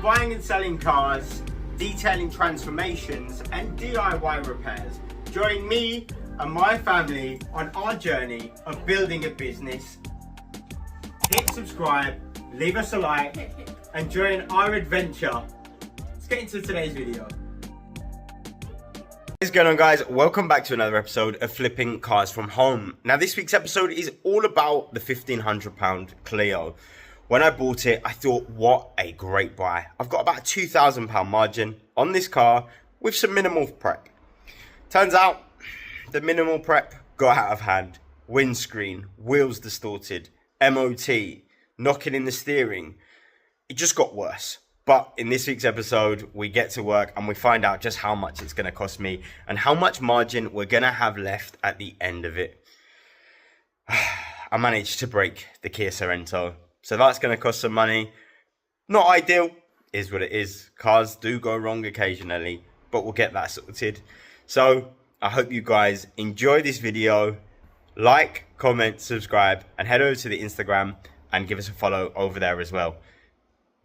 buying and selling cars, detailing transformations and DIY repairs. Join me and my family on our journey of building a business. Hit subscribe, leave us a like and join our adventure. Let's get into today's video. What's going on, guys? Welcome back to another episode of Flipping Cars from Home. Now this week's episode is all about the £1,500 Clio. When I bought it, I thought, what a great buy. I've got about a £2,000 margin on this car with some minimal prep. Turns out, the minimal prep got out of hand. Windscreen, wheels distorted, MOT, knocking in the steering. It just got worse. But in this week's episode, we get to work and we find out just how much it's going to cost me and how much margin we're going to have left at the end of it. I managed to break the Kia Sorento. So that's going to cost some money. Not ideal, is what it is. Cars do go wrong occasionally, but we'll get that sorted. So I hope you guys enjoy this video. Like, comment, subscribe, and head over to the Instagram and give us a follow over there as well.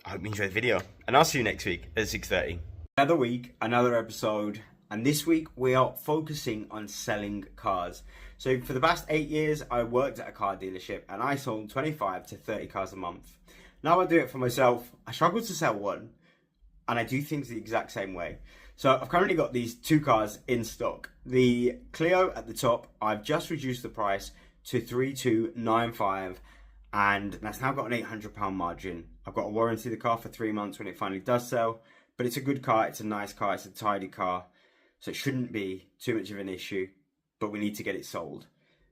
I hope you enjoy the video, and I'll see you next week at 6:30. Another week, another episode, and this week we are focusing on selling cars. So for the past 8 years, I worked at a car dealership and I sold 25 to 30 cars a month. Now I do it for myself. I struggle to sell one, and I do things the exact same way. So I've currently got these two cars in stock. The Clio at the top, I've just reduced the price to 3,295, and that's now got an £800 margin. I've got a warranty the car for 3 months when it finally does sell, but it's a good car, it's a nice car, it's a tidy car, so it shouldn't be too much of an issue, but we need to get it sold.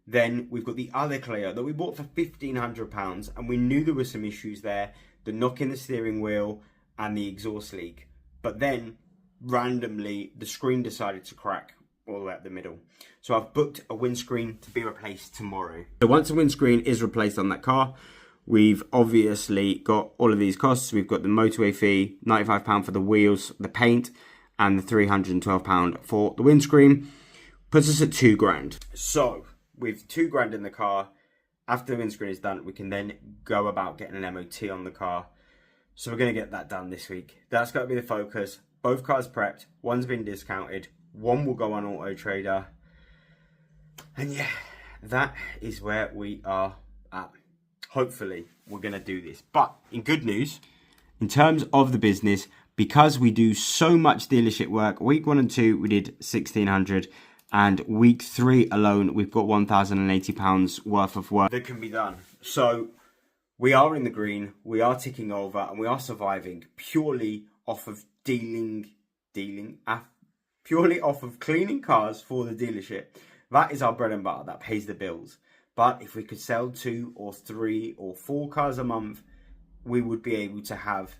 Then we've got the other Clio that we bought for £1,500, and we knew there were some issues there, the knock in the steering wheel and the exhaust leak. But then, randomly, the screen decided to crack all the way up the middle. So I've booked a windscreen to be replaced tomorrow. So once the windscreen is replaced on that car, we've obviously got all of these costs. We've got the motorway fee, £95 for the wheels, the paint, and the £312 for the windscreen. Puts us at £2 grand. So with £2 grand in the car, after the windscreen is done, we can then go about getting an MOT on the car. So we're going to get that done this week. That's got to be the focus. Both cars prepped. One's been discounted. One will go on Auto Trader. And yeah, that is where we are at. Hopefully, we're going to do this. But in good news, in terms of the business, because we do so much dealership work, week 1 and 2, we did 1,600. And week 3 alone, we've got £1,080 worth of work that can be done. So we are in the green, we are ticking over, and we are surviving purely off of purely off of cleaning cars for the dealership. That is our bread and butter, that pays the bills. But if we could sell 2 or 3 or 4 cars a month, we would be able to have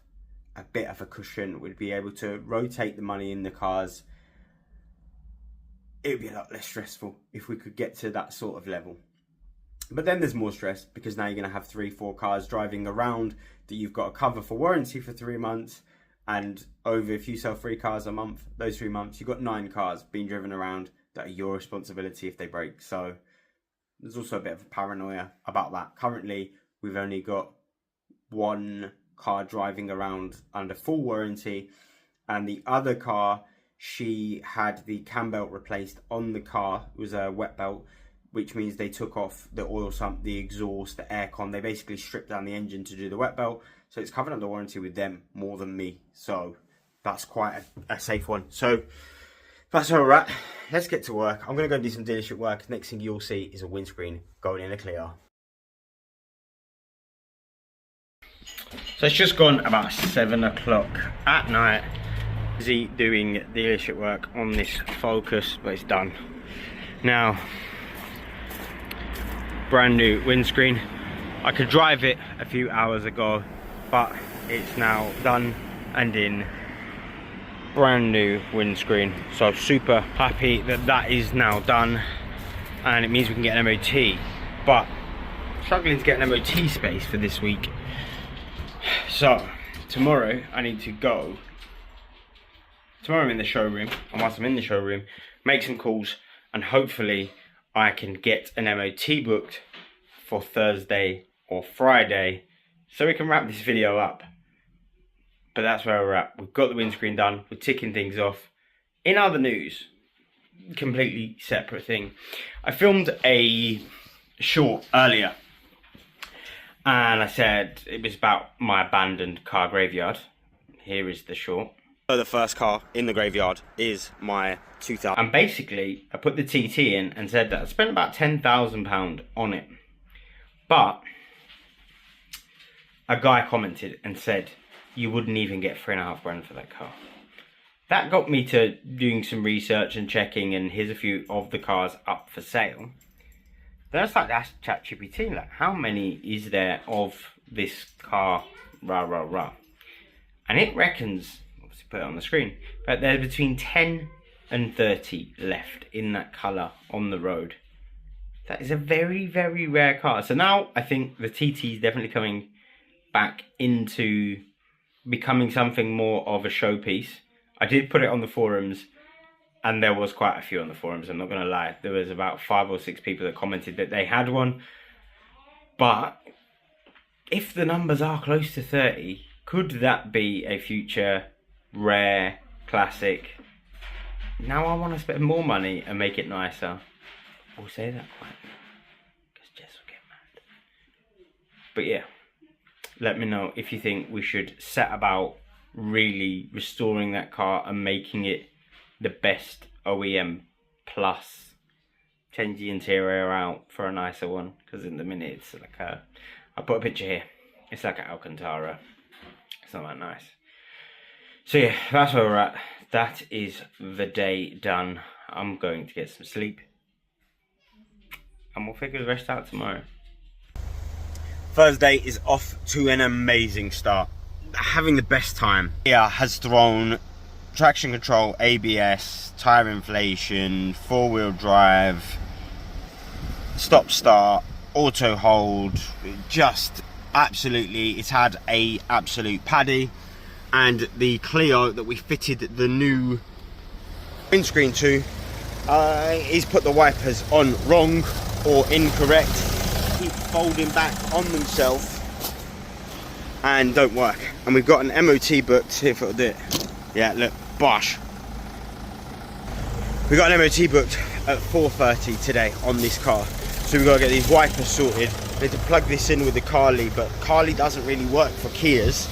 a bit of a cushion. We'd be able to rotate the money in the cars. It would be a lot less stressful if we could get to that sort of level. But then there's more stress because now you're going to have 3-4 cars driving around that you've got to cover for warranty for 3 months. And over, if you sell 3 cars a month, those 3 months, you've got 9 cars being driven around that are your responsibility if they break. So there's also a bit of paranoia about that. Currently, we've only got 1 car driving around under full warranty, and the other car, she had the cam belt replaced on the car. It was a wet belt, which means they took off the oil sump, the exhaust, the aircon. They basically stripped down the engine to do the wet belt. So it's covered under warranty with them more than me. So that's quite a safe one. So that's where we're at. Let's get to work. I'm going to go do some dealership work. Next thing you'll see is a windscreen going in a Clio. So it's just gone about 7 o'clock at night. Busy doing dealership work on this Focus, but it's done. Now, brand new windscreen. I could drive it a few hours ago, but it's now done and in. Brand new windscreen, so super happy that that is now done, and it means we can get an MOT. But struggling to get an MOT space for this week, so tomorrow I need to go. Tomorrow I'm in the showroom, and whilst I'm in the showroom, make some calls, and hopefully I can get an MOT booked for Thursday or Friday, so we can wrap this video up. But that's where we're at. We've got the windscreen done. We're ticking things off. In other news, completely separate thing. I filmed a short earlier. And I said it was about my abandoned car graveyard. Here is the short. So the first car in the graveyard is my 2000. And basically, I put the TT in and said that I spent about £10,000 on it. But a guy commented and said, you wouldn't even get 3.5 grand for that car. That got me to doing some research and checking, and here's a few of the cars up for sale. Then I started to ask ChatGPT, like, how many is there of this car, And it reckons, obviously put it on the screen, that there's between 10 and 30 left in that colour on the road. That is a very, very rare car. So now I think the TT is definitely coming back into becoming something more of a showpiece. I did put it on the forums, and there was quite a few on the forums, I'm not going to lie. There was about 5 or 6 people that commented that they had one. But if the numbers are close to 30, could that be a future rare classic? Now I want to spend more money and make it nicer. We'll say that quietly, because Jess will get mad. But yeah, let me know if you think we should set about really restoring that car and making it the best OEM, plus change the interior out for a nicer one, because in the minute it's like a, I'll put a picture here, it's like an Alcantara. It's not that nice. So yeah, that's where we're at. That is the day done. I'm going to get some sleep, and we'll figure the rest out tomorrow. Thursday is off to an amazing start. Having the best time. Kia has thrown traction control, ABS, tyre inflation, 4-wheel drive, stop start, auto hold, just absolutely, it's had a absolute paddy. And the Clio that we fitted the new windscreen to, he's put the wipers on wrong or incorrect, keep folding back on themselves and don't work. And we've got an MOT booked, see if it'll do it. Yeah, look, bosh. We got an MOT booked at 4:30 today on this car. So we've got to get these wipers sorted. We need to plug this in with the Carly, but Carly doesn't really work for Kias.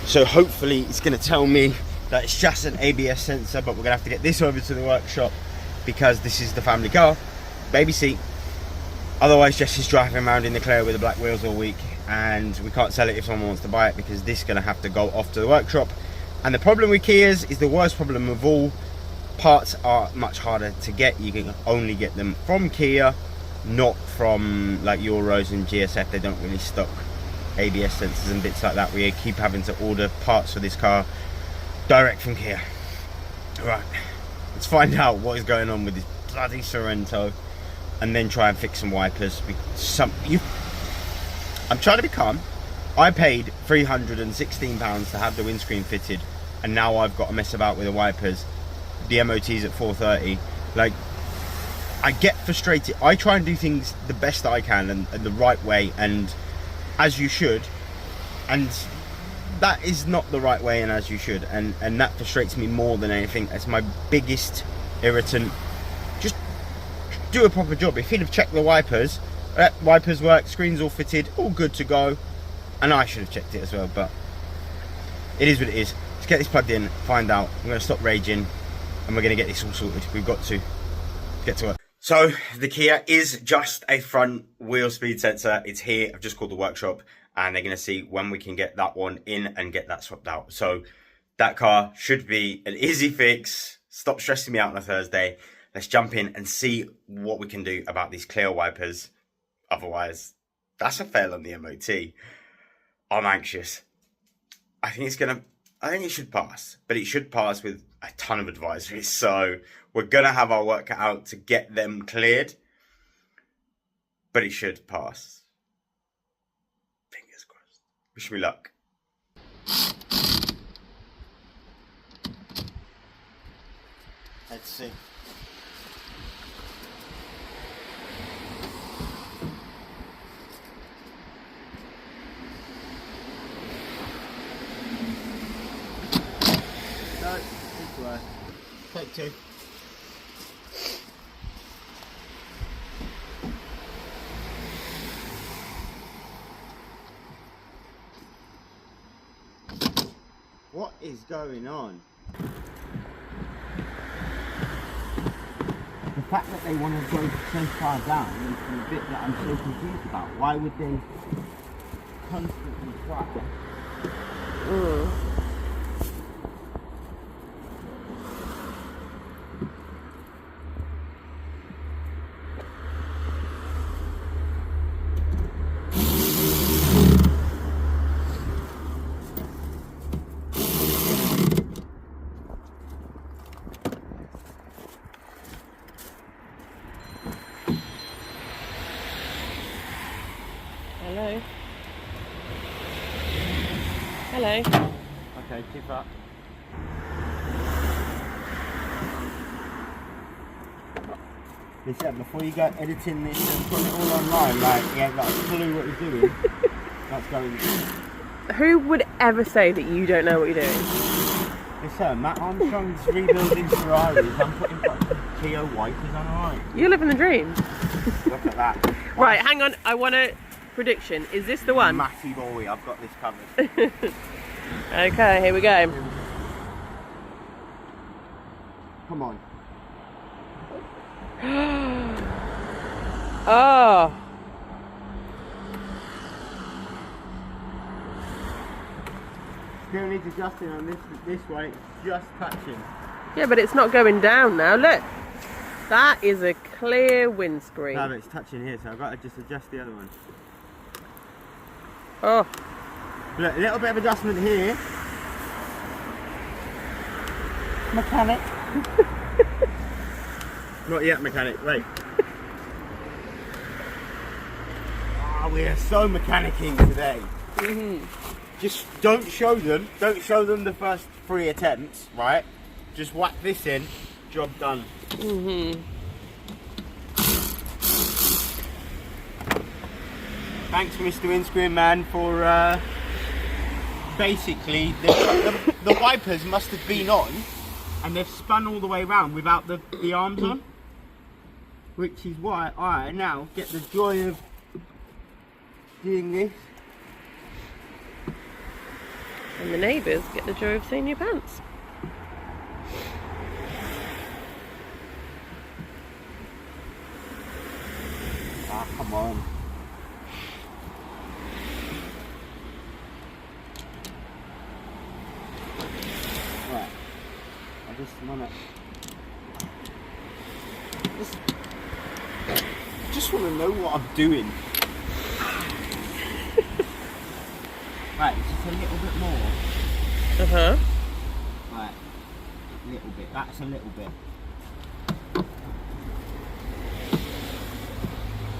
So hopefully it's going to tell me that it's just an ABS sensor, but we're going to have to get this over to the workshop because this is the family car. Baby seat. Otherwise Jess is driving around in the Clio with the black wheels all week, and we can't sell it if someone wants to buy it because this is going to have to go off to the workshop. And the problem with Kias is the worst problem of all. Parts are much harder to get. You can only get them from Kia, not from like Euros and GSF. They don't really stock ABS sensors and bits like that. We keep having to order parts for this car direct from Kia. Right, let's find out what is going on with this bloody Sorento and then try and fix some wipers. I'm trying to be calm. I paid £316 to have the windscreen fitted, and now I've got to mess about with the wipers. The MOT's at 4:30. Like, I get frustrated. I try and do things the best I can and the right way, and as you should, and that is not the right way and as you should, and that frustrates me more than anything. That's my biggest irritant. Just do a proper job. If he'd have checked the wipers, wipers work, screen's all fitted, all good to go, and I should have checked it as well, but it is what it is. Let's get this plugged in, find out. I'm going to stop raging, and we're going to get this all sorted. We've got to get to work. So the Kia is just a front wheel speed sensor. It's here. I've just called the workshop and they're going to see when we can get that one in and get that swapped out. So that car should be an easy fix. Stop stressing me out on a Thursday. Let's jump in and see what we can do about these Clio wipers. Otherwise, that's a fail on the MOT. I'm anxious. I think it should pass, but it should pass with a ton of advisories. So we're going to have our work cut out to get them cleared, but it should pass. Fingers crossed. Wish me luck. Let's see. Take two. What is going on? The fact that they want to go so far down is the bit that I'm so confused about. Why would they constantly try? Hello. Hello. Okay, keep up. Listen, before you go editing this and putting it all online, like, you ain't got a clue what you're doing. That's going. Who would ever say that you don't know what you're doing? Listen, Matt Armstrong's rebuilding Ferraris. I'm putting Clio wipers on, alright? You're living the dream. Look at that. Right, hang on. I want a prediction. Is this the one? Matty boy, I've got this covered. Okay, here we go. Come on. Oh. Still needs adjusting on this way. It's just touching. Yeah, but it's not going down now. Look. That is a clear windscreen. No, but it's touching here, so I've got to just adjust the other one. Oh. Look, a little bit of adjustment here. Mechanic. Not yet, mechanic. Wait. We are so mechanicking today. Just don't show them. Don't show them the first 3 attempts, right? Just whack this in. Job done. Thanks, Mr. Windscreen Man, for basically the wipers must have been on, and they've spun all the way around without the arms on, which is why I now get the joy of doing this. And the neighbours get the joy of seeing your pants. Ah, come on. Right. I just want to know what I'm doing. Right, just a little bit more. Right, a little bit. That's a little bit.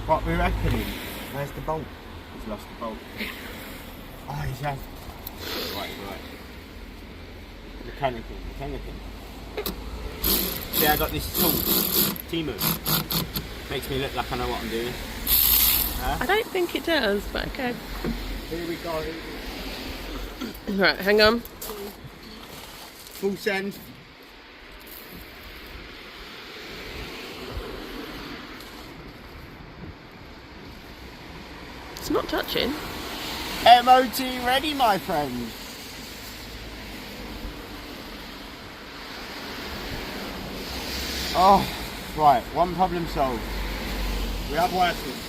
What we reckoning? Where's the bolt? He's lost the bolt. Oh, he's had. Right. Mechanicking. See, I got this tool. Timu. Makes me look like I know what I'm doing. I don't think it does, but okay. Here we go. Right, hang on. Full send. It's not touching. MOT ready, my friend. Oh, right, one problem solved. We have workers.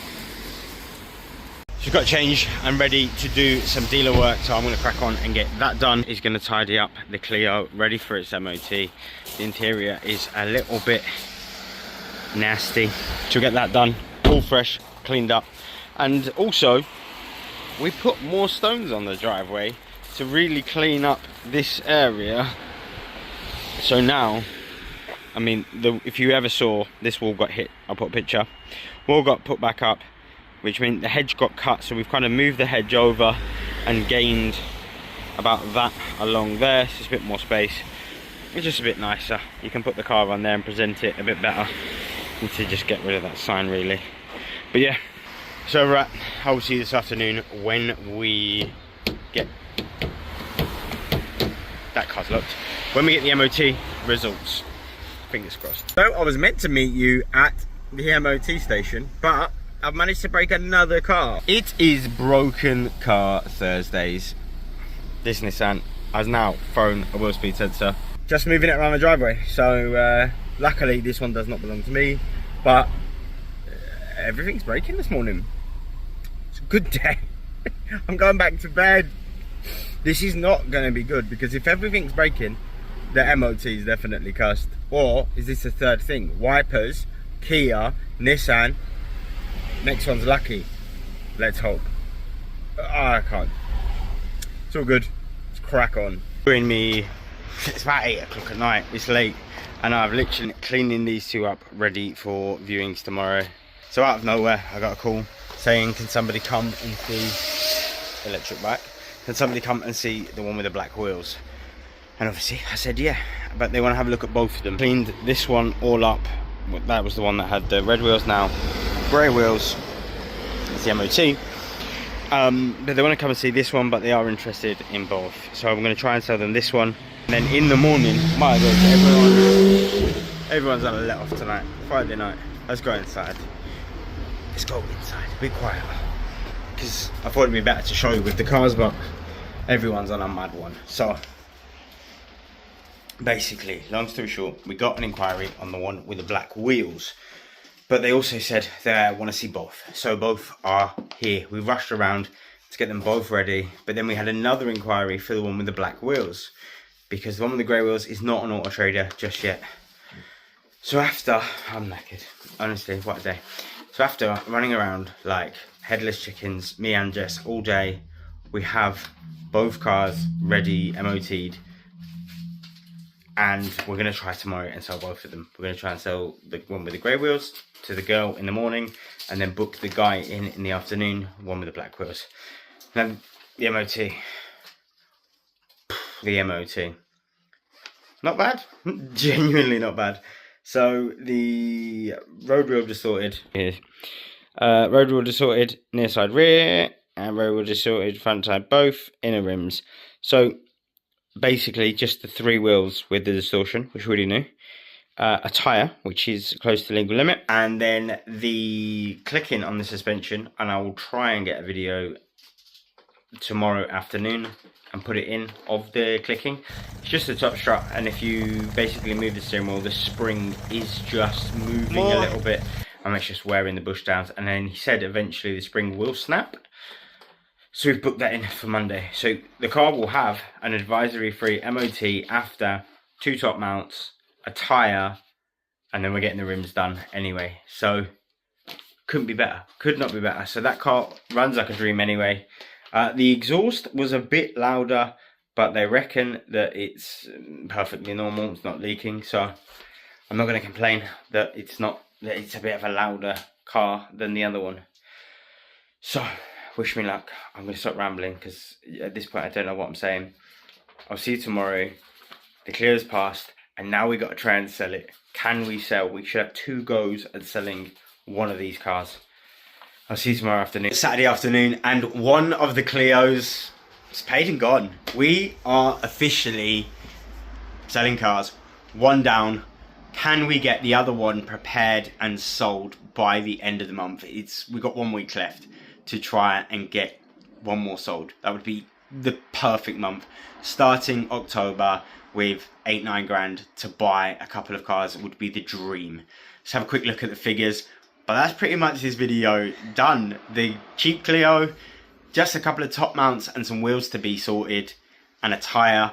She's got changed and ready to do some dealer work, so I'm going to crack on and get that done. He's going to tidy up the Clio, ready for its MOT. The interior is a little bit nasty. She'll get that done, all fresh, cleaned up. And also, we put more stones on the driveway to really clean up this area. So now, I mean, if you ever saw, this wall got hit, I'll put a picture. Wall got put back up, which meant the hedge got cut, so we've kind of moved the hedge over and gained about that along there. It's just a bit more space. It's just a bit nicer. You can put the car on there and present it a bit better than to just get rid of that sign, really. But yeah, so I will see you this afternoon when we get that car's looked. When we get the MOT results. fingers crossed. So I was meant to meet you at the MOT station, but I've managed to break another car. It is Broken Car Thursdays. This Nissan has now thrown a wheel speed sensor. Just moving it around the driveway. So luckily this one does not belong to me, but everything's breaking this morning. It's a good day. I'm going back to bed. This is not going to be good, because if everything's breaking, the MOT is definitely cussed. Or is this a third thing? Wipers, Kia, Nissan. Next one's lucky. Let's hope. I can't. It's all good. Let's crack on. Doing me. It's about 8 o'clock at night. It's late, and I've literally cleaning these two up, ready for viewings tomorrow. So out of nowhere, I got a call saying, "Can somebody come and see electric bike? Can somebody come and see the one with the black wheels?" And obviously, I said yeah, but they want to have a look at both of them. Cleaned this one all up. That was the one that had the red wheels. Now grey wheels. It's the MOT. But they want to come and see this one, but they are interested in both. So I'm going to try and sell them this one. And then in the morning, my God, everyone's on a let off tonight. Friday night. Let's go inside. Let's go inside. Be quiet. Because I thought it'd be better to show you with the cars, but everyone's on a mad one. So basically, long story short, we got an inquiry on the one with the black wheels, but they also said they want to see both. So both are here. We rushed around to get them both ready, but then we had another inquiry for the one with the black wheels, because the one with the grey wheels is not on Auto Trader just yet. So after, I'm knackered, honestly, what a day. So after running around like headless chickens, me and Jess, all day, we have both cars ready, MOT'd, and we're going to try tomorrow and sell both of them. We're going to try and sell the one with the grey wheels to the girl in the morning, and then book the guy in the afternoon, one with the black wheels. Now, the MOT. The MOT. Not bad. Genuinely not bad. So, the road wheel distorted. Road wheel distorted, near side rear, and road wheel distorted, front side both, inner rims. So, basically just the 3 wheels with the distortion, which we already knew, a tyre, which is close to legal limit, and then the clicking on the suspension. And I will try and get a video tomorrow afternoon and put it in of the clicking. It's just the top strut, and if you basically move the steering wheel, the spring is just moving a little bit, and it's just wearing the bush down. And then he said eventually the spring will snap. So we've booked that in for Monday. So the car will have an advisory-free MOT after 2 top mounts, a tyre, and then we're getting the rims done anyway. So couldn't be better. Could not be better. So that car runs like a dream anyway. The exhaust was a bit louder, but they reckon that it's perfectly normal. It's not leaking. So I'm not going to complain that it's not. That it's a bit of a louder car than the other one. So wish me luck. I'm going to stop rambling, because at this point I don't know what I'm saying. I'll see you tomorrow. The Clio's passed, and now we got to try and sell it. Can we sell? We should have 2 goes at selling one of these cars. I'll see you tomorrow afternoon. Saturday afternoon, and one of the Clios is paid and gone. We are officially selling cars. 1 down. Can we get the other one prepared and sold by the end of the month? We've got 1 week left to try and get 1 more sold. That would be the perfect month. Starting October with 8-9 grand to buy a couple of cars would be the dream. Let's have a quick look at the figures. But that's pretty much this video done. The cheap Clio, just a couple of top mounts and some wheels to be sorted, and a tyre,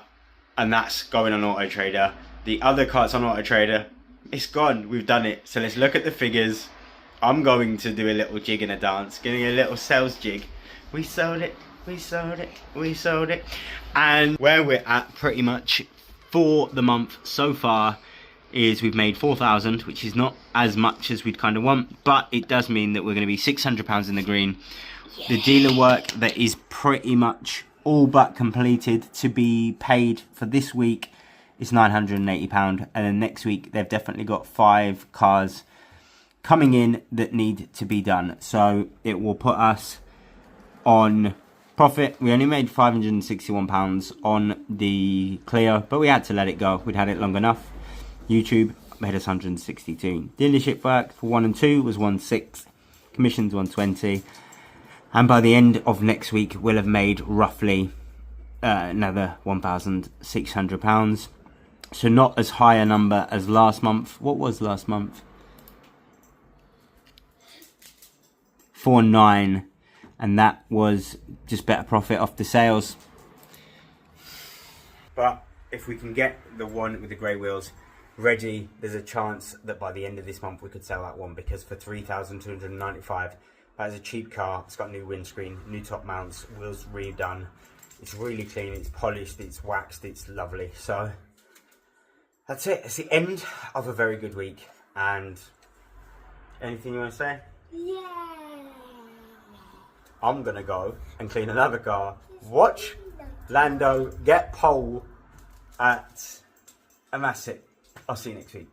and that's going on Auto Trader. The other car's on Auto Trader. It's gone. We've done it. So let's look at the figures. I'm going to do a little jig and a dance, getting a little sales jig. We sold it, we sold it, we sold it. And where we're at pretty much for the month so far is we've made 4,000, which is not as much as we'd kind of want, but it does mean that we're going to be £600 in the green. The dealer work that is pretty much all but completed to be paid for this week is £980, and then next week they've definitely got 5 cars coming in that need to be done. So it will put us on profit. We only made £561 on the Clio, but we had to let it go. We'd had it long enough. YouTube, made us 162. Dealership work for 1 and 2 was 1.6, commissions 120, and by the end of next week we'll have made roughly another £1,600. So not as high a number as last month. What was last month? 4.9, and that was just better profit off the sales. But if we can get the one with the grey wheels ready, there's a chance that by the end of this month we could sell that one, because for 3,295, that is a cheap car. It's got new windscreen, new top mounts, wheels redone. It's really clean, it's polished, it's waxed, it's lovely. So that's it. It's the end of a very good week. And anything you want to say? Yeah. I'm gonna go and clean another car. Watch Lando get pole at Amasit. I'll see you next week.